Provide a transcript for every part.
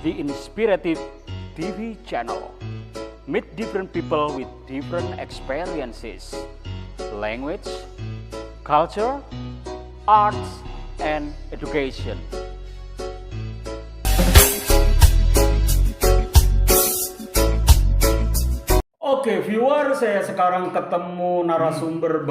the Inspirative TV channel. Meet different people with different experiences, language, culture, arts, and education. Oke, viewer, saya sekarang ketemu narasumber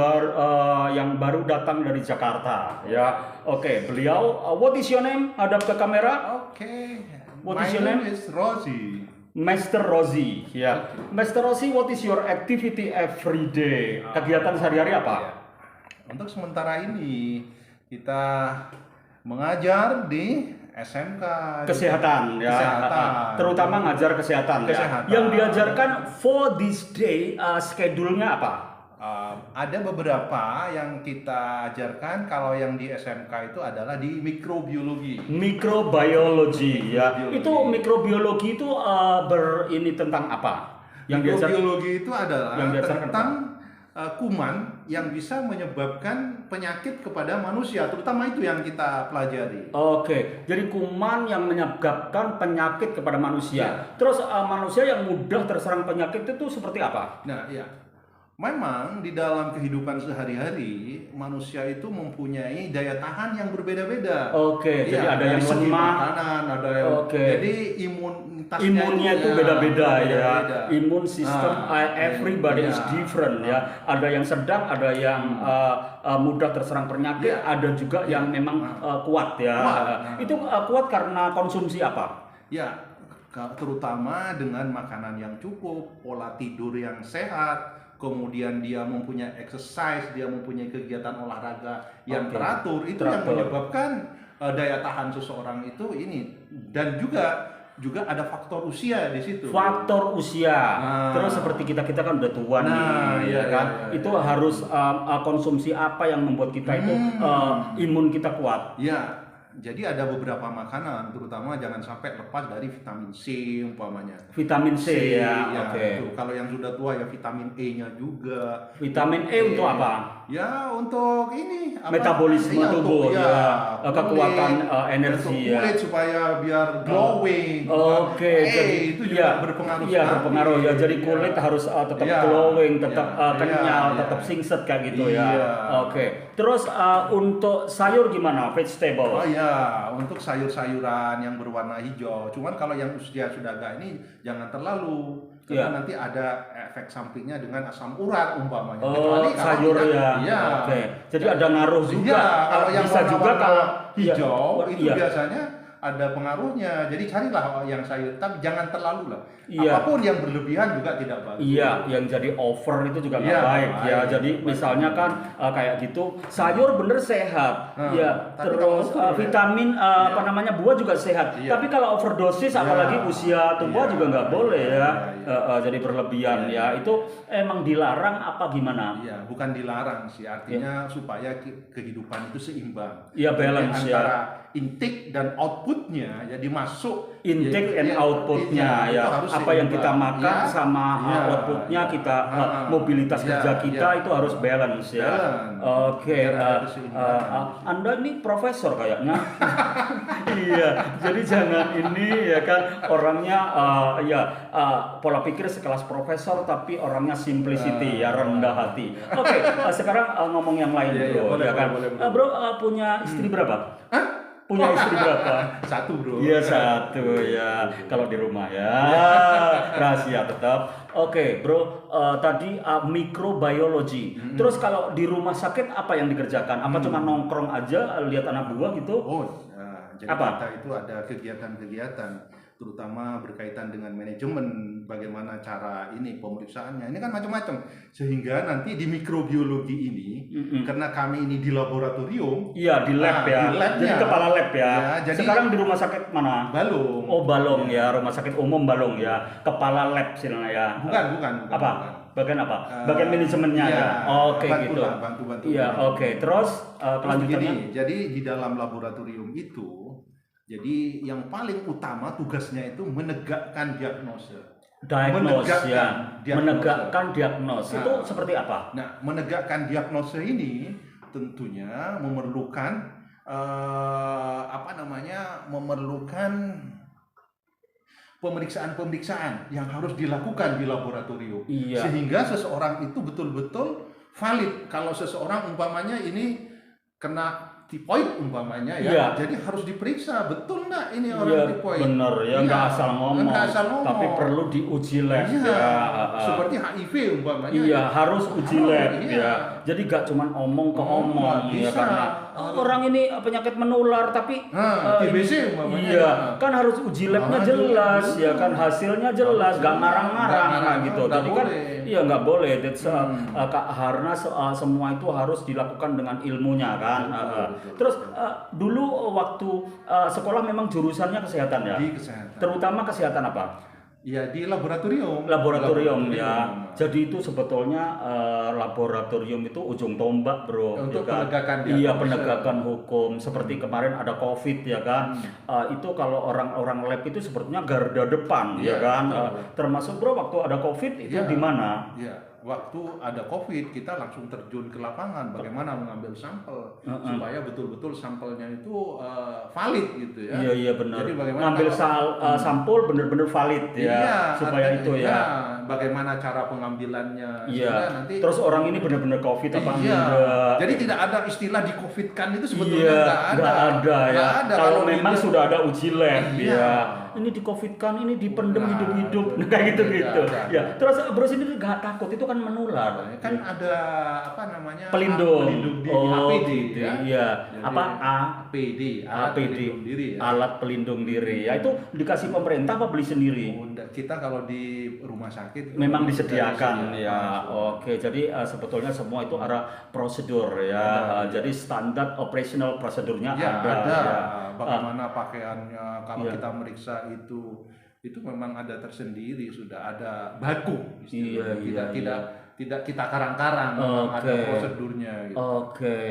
yang baru datang dari Jakarta. Ya, oke, beliau. What is your name? Hadap ke kamera. Okay. What My is your name name? is Rosie. Master Rosie. Ya, Master Rosie, what is your activity every day? Kegiatan sehari-hari apa? Ya. Untuk sementara ini kita mengajar di SMK Kesehatan, ya. Kesehatan. Terutama ngajar kesehatan. Kesehatan. Ya. Yang diajarkan for this day, schedule-nya apa? Ada beberapa yang kita ajarkan. Kalau yang di SMK itu adalah di mikrobiologi. Mikrobiologi, ya. Mikrobiologi. Itu mikrobiologi itu ini tentang apa? Yang diajarkan Mikrobiologi itu adalah yang diajarkan tentang kuman yang bisa menyebabkan penyakit kepada manusia, terutama itu yang kita pelajari. Oke, jadi kuman yang menyebabkan penyakit kepada manusia. Ya. Terus manusia yang mudah terserang penyakit itu seperti apa? Nah, ya. Memang di dalam kehidupan sehari-hari manusia itu mempunyai daya tahan yang berbeda-beda. Oke, jadi ada dari yang segi lemah. makanan, ada yang jadi Imunnya itu beda-beda ya. beda-beda. Imun sistem everybody is different ya. Ada yang sedang, ada yang mudah terserang penyakit, ada juga yang memang kuat ya. Itu kuat karena konsumsi apa? Ya, terutama dengan makanan yang cukup, pola tidur yang sehat, kemudian dia mempunyai exercise, dia mempunyai kegiatan olahraga yang teratur, itu yang menyebabkan daya tahan seseorang itu ini. Dan juga ada faktor usia di situ. Faktor usia. Terus seperti kita kan udah tua nih, ya kan? Itu harus konsumsi apa yang membuat kita itu imun kita kuat. Ya. Jadi ada beberapa makanan, terutama jangan sampai lepas dari vitamin C umpamanya. Vitamin C, ya, oke. Kalau yang sudah tua ya vitamin E-nya juga. Vitamin E untuk apa? Ya untuk ini metabolisme tubuh, kekuatan energi ya. Kulit supaya biar glowing. Oke, jadi itu juga berpengaruh. Iya, berpengaruh ya. Jadi kulit harus tetap glowing, tetap kenyal, tetap singset kayak gitu ya. Oke. Terus untuk sayur gimana? Vegetable? Oh ya, untuk sayur-sayuran yang berwarna hijau. Cuman kalau yang usia sudah agak ini jangan terlalu, karena nanti ada efek sampingnya dengan asam urat umpamanya. Kecuali sayur ya. Iya. Oke. Jadi ada ngaruh juga. Kalau yang bisa juga kalau hijau itu biasanya ada pengaruhnya. Jadi carilah yang sayur, tapi jangan terlalu lah. Apapun yang berlebihan juga tidak bagus. Iya, yang jadi over itu juga nggak baik ya. Jadi misalnya kan kayak gitu, sayur bener sehat, terus vitamin buah juga sehat. Tapi kalau overdosis, apalagi usia tua juga nggak boleh ya. Jadi berlebihan ya. Itu emang dilarang apa gimana? Iya, bukan dilarang sih. Artinya supaya kehidupan itu seimbang. Iya, balance ya. Antara intake dan outputnya, jadi masuk intake and outputnya ya. Apa yang kita makan sama outputnya kita mobilitas kerja kita itu harus balance ya. Oke. Anda ini profesor kayaknya. Iya. Jadi jangan ini ya kan orangnya pola pikir sekelas profesor tapi orangnya simplicity ya, rendah hati. Oke. Sekarang ngomong yang lain bro. Ya kan. Bro punya istri berapa? Punya istri berapa? Satu bro. Iya satu ya. Kalau di rumah ya rahasia tetap. Oke bro, tadi mikrobiologi. Terus kalau di rumah sakit apa yang dikerjakan? Apa cuma nongkrong aja lihat anak buah gitu? Jadi kita itu ada kegiatan-kegiatan, terutama berkaitan dengan manajemen, bagaimana cara ini pemeriksaannya. Ini kan macam-macam. Sehingga nanti di mikrobiologi ini, karena kami ini di laboratorium. Iya, di lab ya. Di labnya, jadi kepala lab ya. Jadi sekarang di rumah sakit mana? Balong. Oh, Balong ya, rumah sakit umum Balong ya. Kepala lab sih ya. Bukan. Apa? Bagian apa? Bagian manajemennya ya. Oke gitu. Bantu. Iya, oke. Terus kelanjutannya? Jadi di dalam laboratorium itu, jadi yang paling utama tugasnya itu menegakkan diagnosa. Menegakkan diagnosa. Itu seperti apa? Nah, menegakkan diagnosa ini tentunya memerlukan pemeriksaan-pemeriksaan yang harus dilakukan di laboratorium. Iya. Sehingga seseorang itu betul-betul valid. Kalau seseorang umpamanya ini kena tipoid umpamanya ya, Iya. jadi harus diperiksa betul nggak ini Iya, orang tipoid. bener ya, nggak asal ngomong, nggak asal ngomong. tapi perlu diuji lab Iya, ya. seperti HIV umpamanya. Iya, harus uji lab iya. ya. Jadi gak cuma omong ke omong ya, bisa. karena orang ini penyakit menular tapi TBC umpamanya. iya, kan harus uji labnya jelas ya kan, hasilnya jelas, gak ngarang-ngarang nah, gitu. Nggak Jadi kan boleh. iya nggak boleh. That's, karena semua itu harus dilakukan dengan ilmunya kan. Terus dulu waktu sekolah memang jurusannya kesehatan ya. Di kesehatan. Terutama kesehatan apa? Ya di laboratorium. Laboratorium ya. Jadi itu sebetulnya laboratorium itu ujung tombak, bro. Untuk ya kan? penegakan Iya, penegakan hukum. Seperti kemarin ada COVID ya kan. Itu kalau orang-orang lab itu sepertinya garda depan ya kan. Termasuk bro waktu ada COVID itu di mana? Ya, waktu ada COVID kita langsung terjun ke lapangan bagaimana mengambil sampel supaya betul-betul sampelnya itu valid gitu ya. Iya benar. Jadi bagaimana ngambil sampul bener-bener valid ya, iya, supaya itu ya. Bagaimana cara pengambilannya Iya. nanti Terus orang ini benar-benar COVID apa enggak? Jadi tidak ada istilah di COVID-kan itu sebetulnya Iya, nggak ada. nggak ada ya. Nggak ada. Kalau memang sudah ada uji lab Iya. ya. Ini di COVID-kan, ini dipendem Nah, hidup-hidup, itu kayak gitu-gitu. beda. Ya. Terus bro sendiri nggak takut itu kan menular. Kan ada apa namanya? Pelindung. di Oh, APD gitu. ya. Iya. Jadi, Apa APD, alat pelindung diri ya. alat pelindung diri. Ya itu dikasih pemerintah apa beli sendiri? Kita kalau di rumah sakit Memang disediakan disediakan. ya. Oke, jadi sebetulnya semua itu ada prosedur ya. Jadi standar operational prosedurnya Ya, ada. ada. Ya. Bagaimana pakaiannya kalau Iya. kita meriksa itu memang ada tersendiri, sudah ada baku istilahnya. Iya, Tidak kita karang-karang, memang ada prosedurnya gitu. Oke.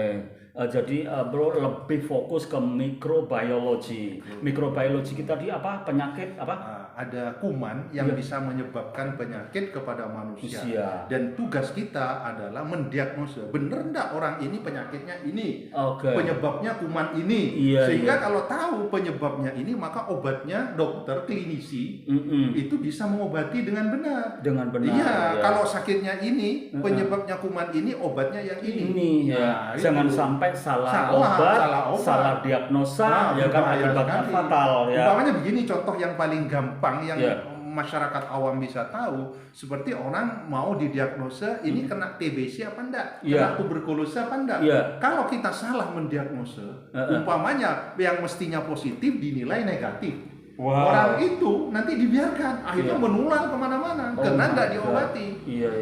Jadi bro lebih fokus ke mikrobiologi. Mikrobiologi kita di apa? Penyakit apa? Ada kuman yang bisa menyebabkan penyakit kepada manusia. Dan tugas kita adalah mendiagnosa benar enggak orang ini penyakitnya ini. Penyebabnya kuman ini. Sehingga kalau tahu penyebabnya ini maka obatnya dokter klinisi itu bisa mengobati dengan benar. Iya, kalau sakitnya ini penyebabnya kuman ini, obatnya yang ini. Ya. Jangan sampai salah obat, salah diagnosa, ya kan akibatnya fatal ya. Umpamanya begini, contoh yang paling gampang yang masyarakat awam bisa tahu, seperti orang mau didiagnosa ini kena TBC apa enggak, kena tuberkulosis apa enggak. Kalau kita salah mendiagnosa, umpamanya yang mestinya positif dinilai negatif. Orang itu nanti dibiarkan, akhirnya menular kemana-mana karena enggak diobati.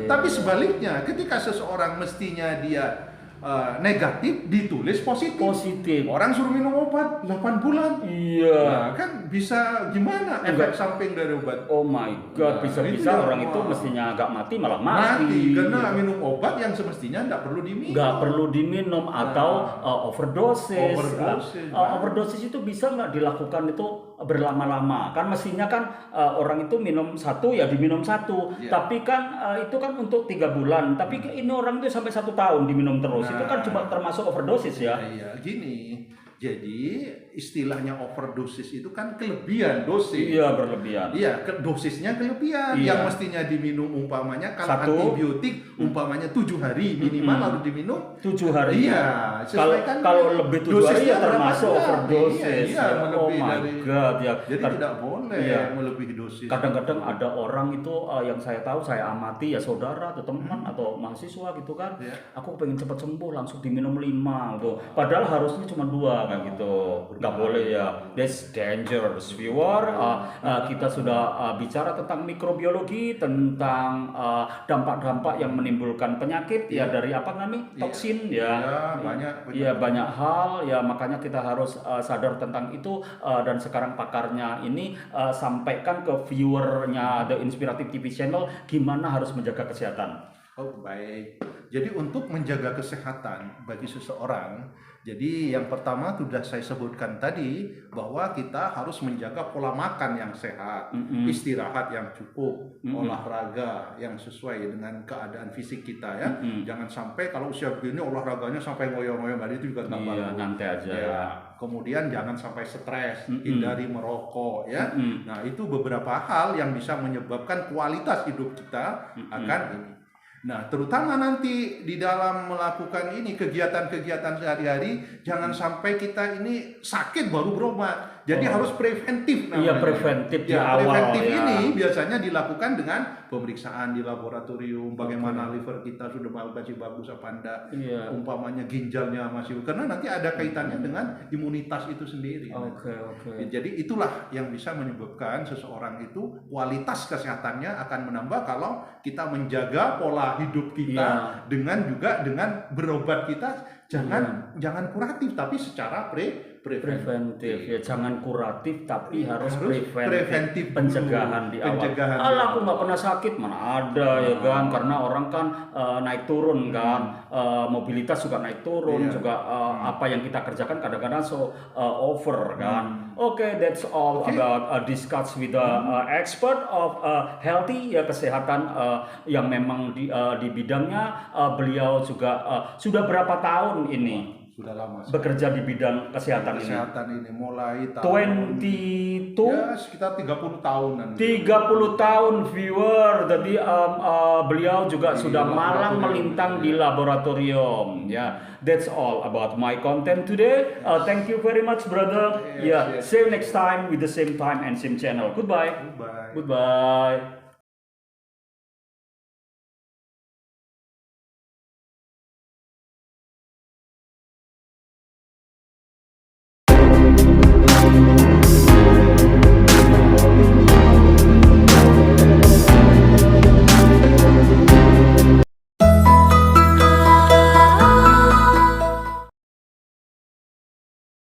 Tapi sebaliknya, ketika seseorang mestinya dia negatif ditulis positif. Orang suruh minum obat 8 bulan. Nah, kan bisa gimana efek samping dari obat? Oh my god, bisa-bisa orang itu mestinya nggak mati malah mati. Karena minum obat yang semestinya nggak perlu diminum. Nggak perlu diminum atau overdosis. Overdosis itu bisa nggak dilakukan itu berlama-lama? Kan mestinya kan orang itu minum satu ya diminum satu. Tapi kan itu kan untuk 3 bulan. Tapi ini orang itu sampai 1 tahun diminum terus. Itu kan cuma termasuk overdosis ya. Iya, gini. Jadi istilahnya overdosis itu kan kelebihan dosis. Iya, berlebihan. Iya, dosisnya kelebihan. Yang mestinya diminum umpamanya kalau antibiotik umpamanya 7 hari minimal harus diminum 7 hari. Iya, kalau lebih 7 hari ya termasuk overdosis. Iya, Oh my god ya. Jadi tidak boleh melebihi dosis. Kadang-kadang ada orang itu yang saya tahu, saya amati ya saudara atau teman atau mahasiswa gitu kan. Aku pengen cepat sembuh langsung diminum 5 gitu. Padahal harusnya cuma 2 kayak gitu. Nggak boleh ya. That's dangerous viewer. Kita sudah bicara tentang mikrobiologi, tentang dampak-dampak yang menimbulkan penyakit ya dari apa namanya? Toksin banyak hal ya, makanya kita harus sadar tentang itu dan sekarang pakarnya ini sampaikan ke viewernya The Inspirative TV Channel gimana harus menjaga kesehatan. Oh baik. Jadi untuk menjaga kesehatan bagi seseorang, jadi yang pertama sudah saya sebutkan tadi bahwa kita harus menjaga pola makan yang sehat, istirahat yang cukup, olahraga yang sesuai dengan keadaan fisik kita ya. Jangan sampai kalau usia begini olahraganya sampai ngoyo-ngoyo itu juga nggak bagus. Nyantai aja. Ya. kemudian jangan sampai stres, hindari merokok ya. Nah, itu beberapa hal yang bisa menyebabkan kualitas hidup kita akan ini. Nah, terutama nanti di dalam melakukan ini kegiatan-kegiatan sehari-hari, jangan sampai kita ini sakit baru berobat. Jadi harus preventif namanya. Iya, preventif di awal. Preventif ini biasanya dilakukan dengan pemeriksaan di laboratorium, bagaimana liver kita sudah masih bagus apa enggak, umpamanya ginjalnya masih, karena nanti ada kaitannya dengan imunitas itu sendiri. Jadi itulah yang bisa menyebabkan seseorang itu kualitas kesehatannya akan menambah kalau kita menjaga pola hidup kita dengan berobat kita jangan kuratif tapi secara preventif. Ya, jangan kuratif tapi harus preventif, pencegahan di awal. Aku nggak pernah sakit, mana ada ya kan, karena orang kan naik turun kan, mobilitas juga naik turun juga, apa yang kita kerjakan kadang-kadang over kan. That's all about discuss with the expert of healthy ya, kesehatan yang memang di bidangnya. Beliau juga sudah berapa tahun ini? Sudah lama bekerja di bidang kesehatan ini mulai tahun 22 ya, sekitar 30 tahunan. 30 tahun viewer. Jadi beliau juga sudah malang melintang di laboratorium. That's all about my content today. Thank you very much, brother. See you next time with the same time and same channel. Goodbye.